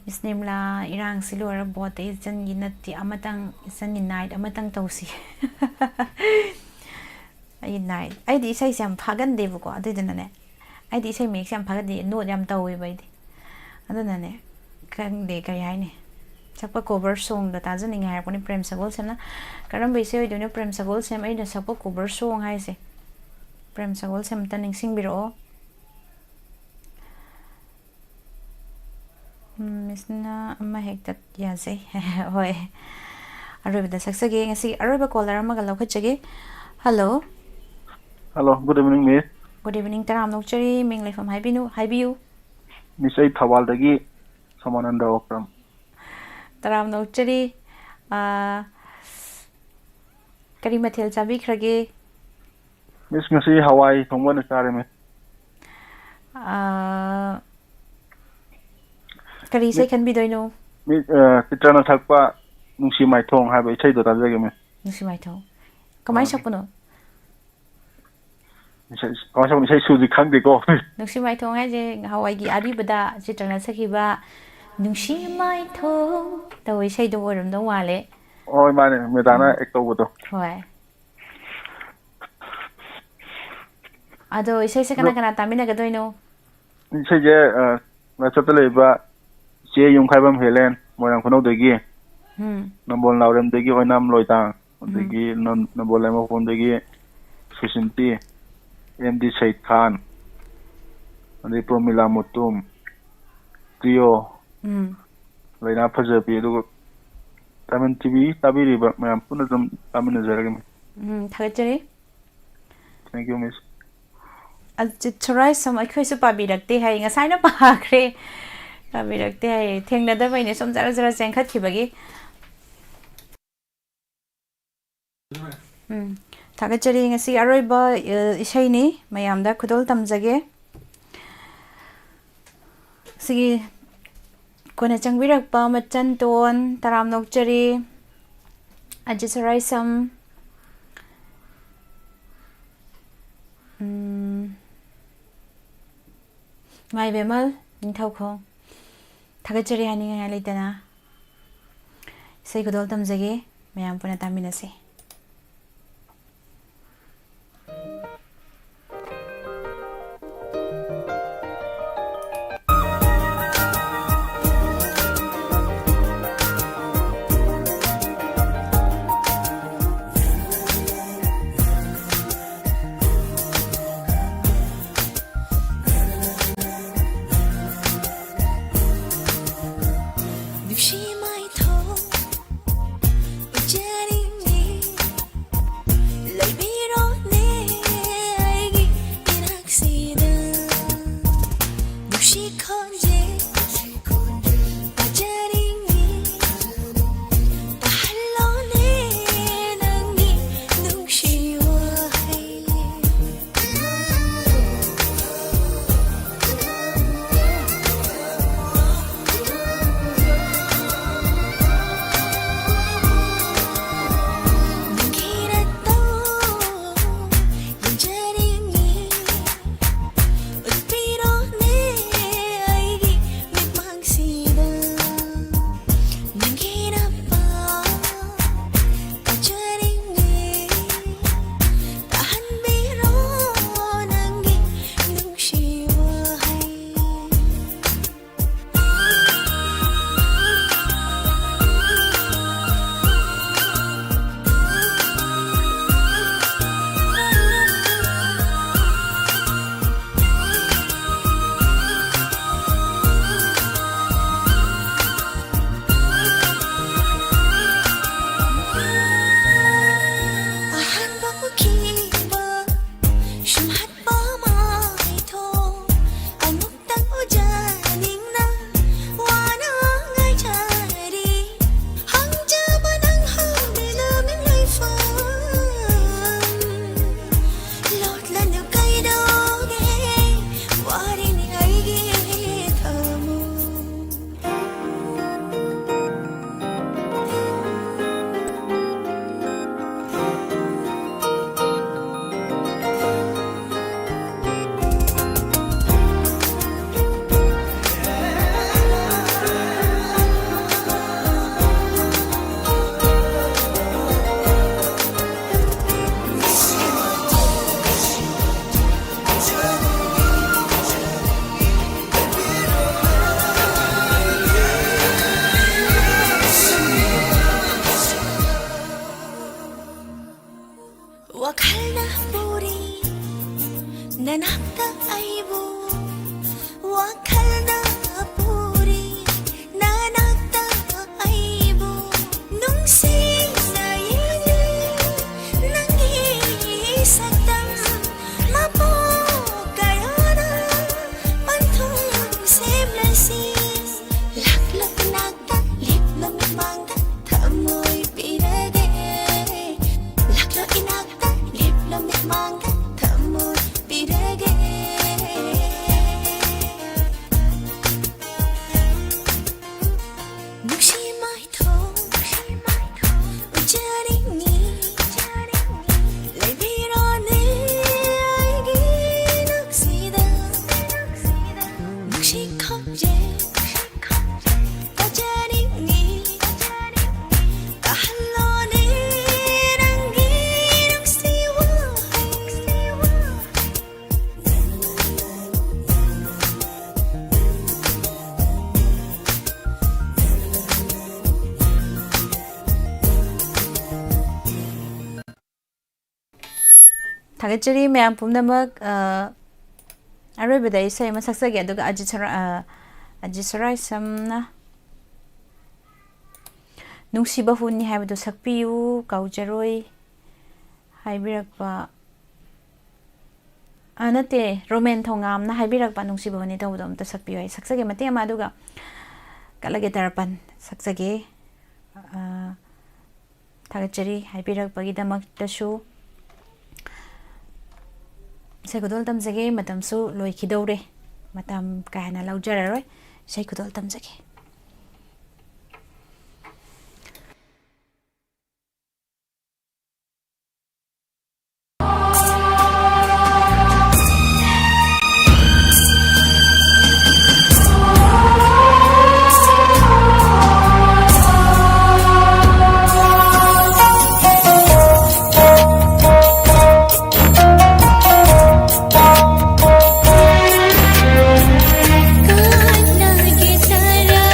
Miss Nimla, Irang Silura bought is an yinati amatang is an night amatang tosi. I night. I did say some pagan devo, I didn't know. I did say make some pagadi, no damn towy by the. I don't know. Can they carry Sapa cover song that doesn't in hair when Prem Sagol Sana. Caramba say, don't know Prem Sagol Sam made a supper cover song, I say. Prem Sagol Sam turning sing biro. Miss Na Mahek that Yaze. Hoy. I read the sex again and see a rubber collar Magaloka. Hello. Hello, good evening, Miss. Good evening, Taram Nokchari, Mingley from Hibu. Miss A Tawaldagi, someone under Okram. Taram Nokchari, Karimatil Sabi Kragi. Miss Missy Hawaii, from when is Army? Kari say can be doing no. Miss Titrana Takpa, Nushi my tongue, have a shade of the Nushi my tongue. Come on, Shapuno. Also, say Susie can't be go. Nushi my tongue, as Hawaii Adibada, Chitrana Sakiba, Nushi my tongue. The way say the word of the wale. Oh, my Medana, Ecto. Why? Ado, say second Tamina doing no. Say, yeah, let's tell Che yung Kabam Helen, Moyan Kono de Gi. Nambol Naurem de Gi, Onam Loitang, de Gi, Nabolemo from the Gi, Susinti, MD Said Khan, and the Promila Mutum, Trio, Lena Pazapi, Taman TV, Tabiri, but my Punazum, Taminazaragam. Tagari? Thank you, Miss. I'll try some I could super that they having a sign up a cray. They think that the way some Zara and Katibagi. Tagachari a see a roba Ishani, Mayamda Kudol Tamzage. See Konachang Virak Palm at Chanton, Taram Nokchari, Ajisarai some. My Bemal in Toko. Tagachari hanging a litana. Say good old Tamzage, may am Punataminasi. She might hold, but Jenny me. wakhalna puri nanakta aibu wakhalna puri nanakta aibu nungsi na yini nangi saktam mapo kayana panthung semlasi laklak nakta lipna mangta thamoy pirage laklo inakta lipna mangta thamoy pirage nukshi mai tho ujaringi lebirone aigi nuksida nukshi khomje tajaringi kahalone rangi nuksiwa Thagachari mayam pumnamak aroi isai ma saksage aduga ajisarai samna nungsiba hunni haibadu sakpiyu kaujaroi haibirakpa anate romen thongam na haibirakpa nungsiba hunni tawdo amta sakpiyu ai saksage mate ama aduga kalage tarapan saksage thagachari haibirakpa gidamak tashu sai kudol tamjage matam su loi khidore matam kahana laujararoi sai kudol tamjage kana gitara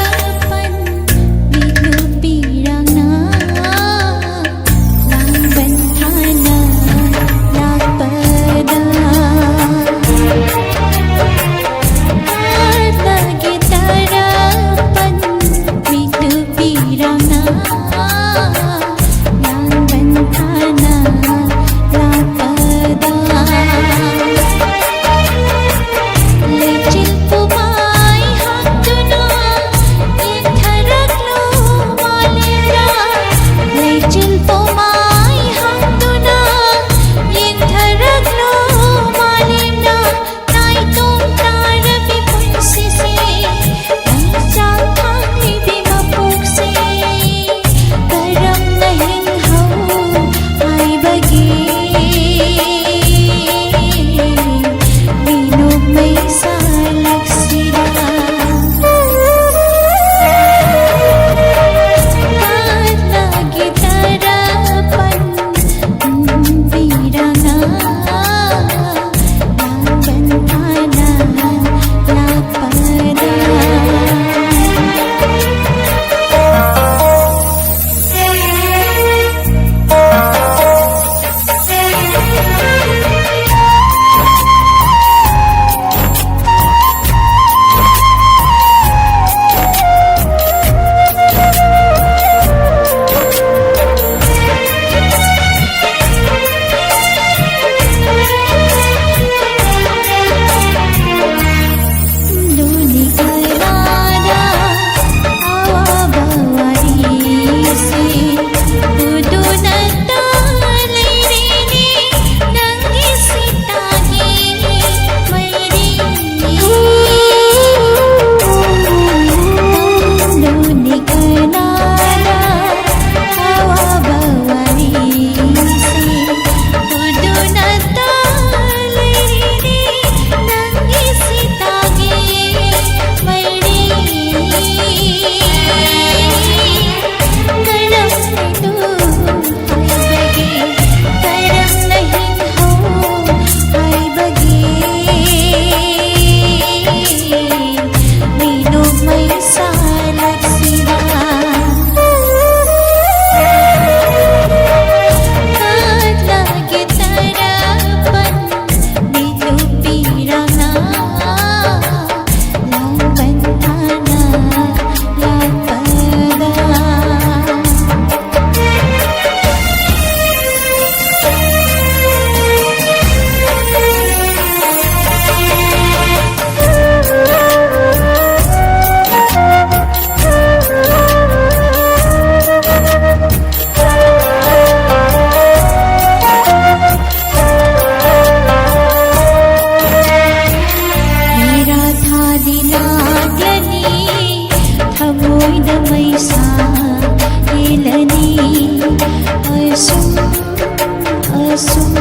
assume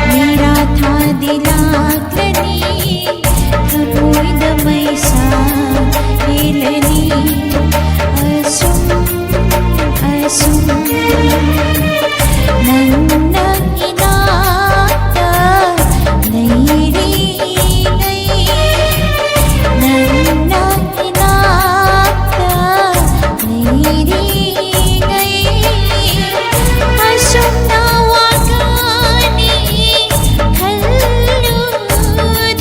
मेरा था दिलाकनी थपोइद मैसा हेलनी असुम असुम नन्ना इनाता नैरी गई नन्ना इनाता नैरी गई असुम नवागानी खल्लू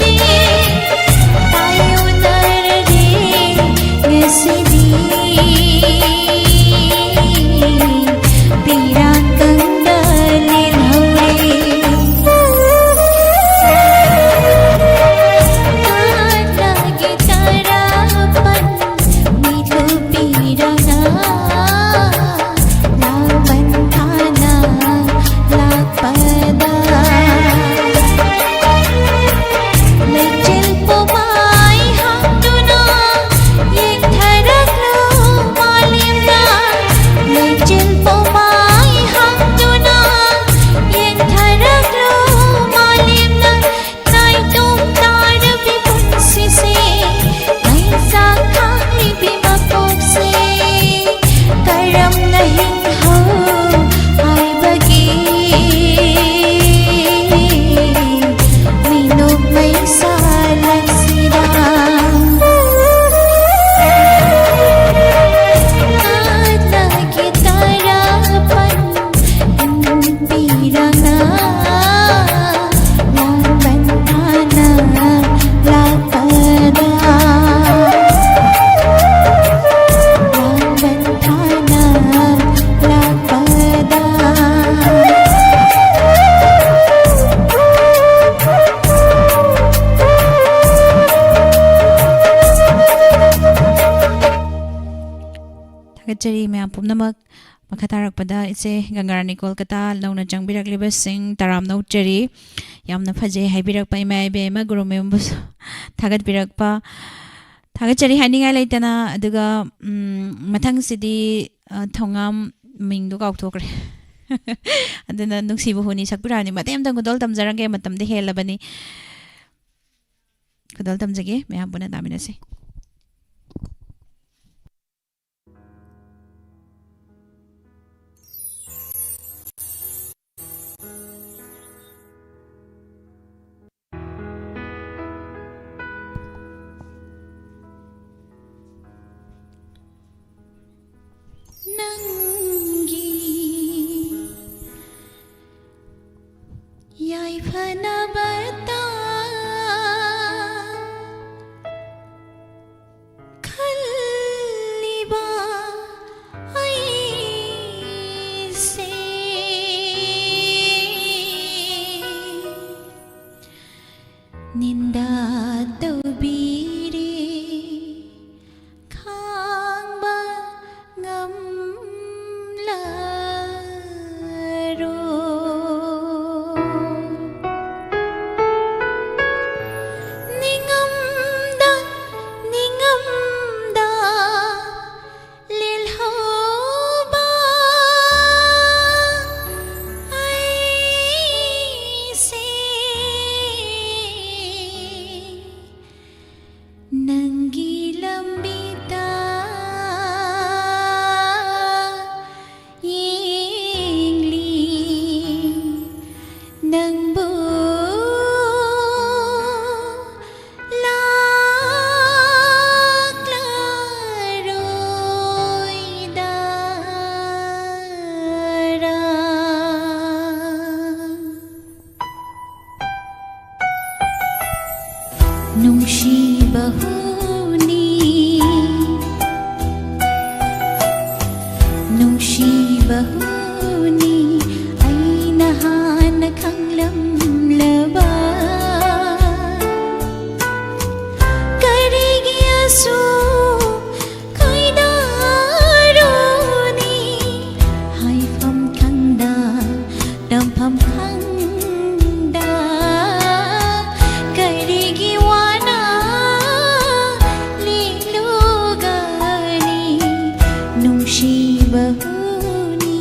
दे तायो दर रे ngasibi pira kandalin hawe kata gitarapan mito pirana laban thana lapada Lejil pumai hamduna yeng tharak lo malimna Lejil pumai hamduna yeng tharak lo malimna Nai tum tar bipun sise nai sakha libi mapok se Karam nahin ho ai bagi Minok may salang sila At nagitarapan Pira na Laban na lapada Laban na lapada Tagachari maya pumnamak makatarakpada ise Gangarani Kolkata launa changbiraklibas sing taram nauchari yamna phaje haibirakpa imai be ma guru membus thagatbirakpa Tagachari haningai laitana aduga mathang sidi thongam mingdu kaukthokre aduna nungsibu huni sakpirani matem tang gudol tamjarange matamde helabani gudol tamjage maya buna daminase Nangi Yai phana bata Khalliba ai se Ninda tawbiri khangba ngamlaro ningamda ningamda lilhoba ai se nangi lambita yingli nangbu laklaroy dara nungshi bahuni nungshi bahuni ay nahan khanglam laba karigi asu kaidaruni haifam khangda dampham khangda karigi wana lilugani nungshi bahuni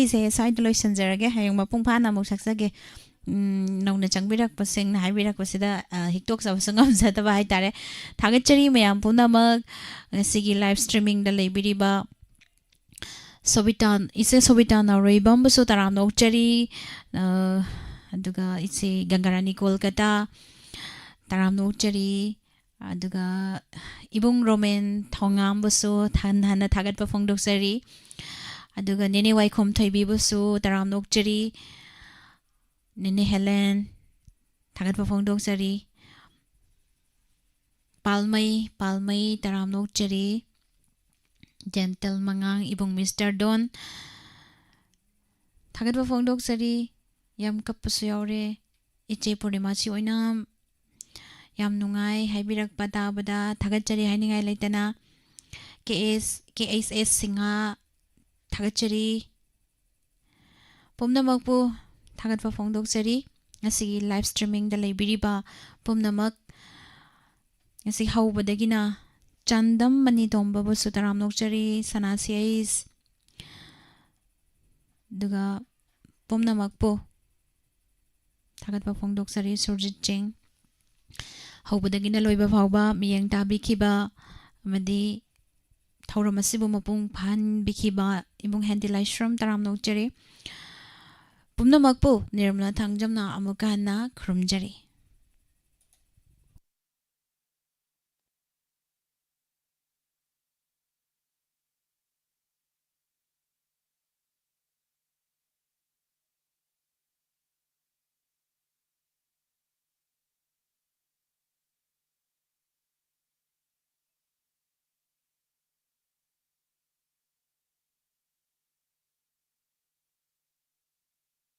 ꯏꯁꯩꯁꯦ ꯁ꯭ꯋꯥꯏꯗ ꯂꯣꯏꯁꯤꯟꯖꯔꯒꯦ ꯍꯌꯦꯡ ꯃꯄꯨꯡ ꯐꯥꯅ ꯑꯃꯨꯛ ꯁꯛꯆꯒꯦ ꯅꯧꯅ ꯆꯪꯕꯤꯔꯛꯄꯁꯤꯡꯅ ꯍꯥꯏꯕꯤꯔꯛꯄꯁꯤꯗ ꯍꯤꯛꯇꯣꯛꯆꯕꯁꯨ ꯉꯝꯖꯗꯕ ꯍꯥꯏꯇꯥꯔꯦ ꯊꯥꯒꯠꯆꯔꯤ ꯃꯌꯥꯝ ꯄꯨꯝꯅꯃꯛ ꯉꯁꯤꯒꯤ ꯂꯥꯏꯚ ꯁ꯭ꯇ꯭ꯔꯤꯃꯤꯡꯗ ꯂꯩꯕꯤꯔꯤꯕ ꯏꯆꯦ ꯁꯣꯕꯤꯇꯥ ꯅꯥꯎꯔꯩꯕꯝꯕꯨꯁꯨ ꯇꯔꯥꯝꯅ ꯑꯣꯛꯆꯔꯤ ꯑꯗꯨꯒ ꯏꯆꯦ ꯒꯪꯒꯥꯔꯥꯅꯤ ꯀꯣꯜꯀꯇꯥ ꯇꯔꯥꯝꯅ ꯑꯣꯛꯆꯔꯤ ꯑꯗꯨꯒ ꯏꯕꯨꯡ ꯔꯣꯃꯦꯟ ꯊꯧꯉꯥꯝꯕꯨꯁꯨ ꯍꯟꯅ ꯊꯥꯒꯠꯄ ꯐꯣꯡꯗꯣꯛꯆꯔꯤ ꯑꯗꯨꯒ ꯅꯦꯅꯦ ꯋꯥꯏꯈꯣꯝ ꯊꯣꯏꯕꯤꯕꯨꯁꯨ ꯇꯔꯥꯝꯅ ꯑꯣꯛꯆꯔꯤ ꯅꯦꯅꯦ ꯍꯦꯂꯦꯟ ꯊꯥꯒꯠꯄ ꯐꯣꯡꯗꯣꯛꯆꯔꯤ ꯄꯥꯜꯃꯩ ꯇꯔꯥꯝꯅ ꯑꯣꯛꯆꯔꯤ ꯖꯦꯟꯇꯜ ꯃꯉꯥꯡ ꯏꯕꯨꯡ ꯃꯤꯁꯇꯔ ꯗꯣꯟ ꯊꯥꯒꯠꯄ ꯐꯣꯡꯗꯣꯛꯆꯔꯤ ꯌꯥꯝ ꯀꯞꯄꯁꯨ ꯌꯥꯎꯔꯦ ꯏꯆꯦ ꯄꯨꯔꯅꯤꯃꯥꯁꯤ ꯑꯣꯏꯅꯥꯝ ꯌꯥꯝ ꯅꯨꯡꯉꯥꯏ ꯍꯥꯏꯕꯤꯔꯛꯄ ꯇꯥꯕꯗ ꯊꯥꯒꯠꯆꯔꯤ ꯍꯥꯏꯅꯤꯡꯉꯥꯏ ꯂꯩꯇꯅ KSS ꯁꯤꯡꯍꯥ ꯊꯥꯒꯠꯆꯔꯤ ꯄꯨꯝꯅꯃꯛꯄꯨ ꯊꯥꯒꯠꯄ ꯐꯣꯡꯗꯣꯛꯆꯔꯤ ꯉꯁꯤꯒꯤ ꯂꯥꯏꯚ ꯁ꯭ꯇ꯭ꯔꯤꯃꯤꯡꯗ ꯂꯩꯕꯤꯔꯤꯕ ꯄꯨꯝꯅꯃꯛ ꯉꯁꯤ ꯍꯧꯕꯗꯒꯤꯅ ꯆꯥꯟꯗꯝ ꯃꯅꯤꯇꯣꯝꯕꯕꯨꯁꯨ ꯇꯔꯥꯝꯅ ꯑꯣꯛꯆꯔꯤ ꯁꯅꯥꯁꯤ ꯑꯩꯁ ꯑꯗꯨꯒ ꯄꯨꯝꯅꯃꯛꯄꯨ ꯊꯥꯒꯠꯄ ꯐꯣꯡꯗꯣꯛꯆꯔꯤ ꯁꯨꯔꯖꯤꯠ ꯆꯤꯡ ꯍꯧꯕꯗꯒꯤꯅ ꯂꯣꯏꯕ ꯐꯥꯎꯕ ꯃꯤꯠꯌꯦꯡ ꯇꯥꯕꯤꯈꯤꯕ ꯑꯃꯗꯤ ꯊꯧꯔꯝ ꯑꯁꯤꯕꯨ ꯃꯄꯨꯡ ꯐꯥꯍꯟꯕꯤꯈꯤꯕ ꯏꯕꯨꯡ ꯍꯦꯟꯗꯤ ꯂꯥꯏꯁ꯭ꯔꯝ ꯇꯔꯥꯝꯅ ꯑꯣꯛꯆꯔꯤ ꯄꯨꯝꯅꯃꯛꯄꯨ ꯅꯤꯔꯃꯂꯥ ꯊꯥꯡꯖꯝꯅ ꯑꯃꯨꯛꯀ ꯍꯟꯅ ꯈꯨꯔꯨꯝꯖꯔꯤ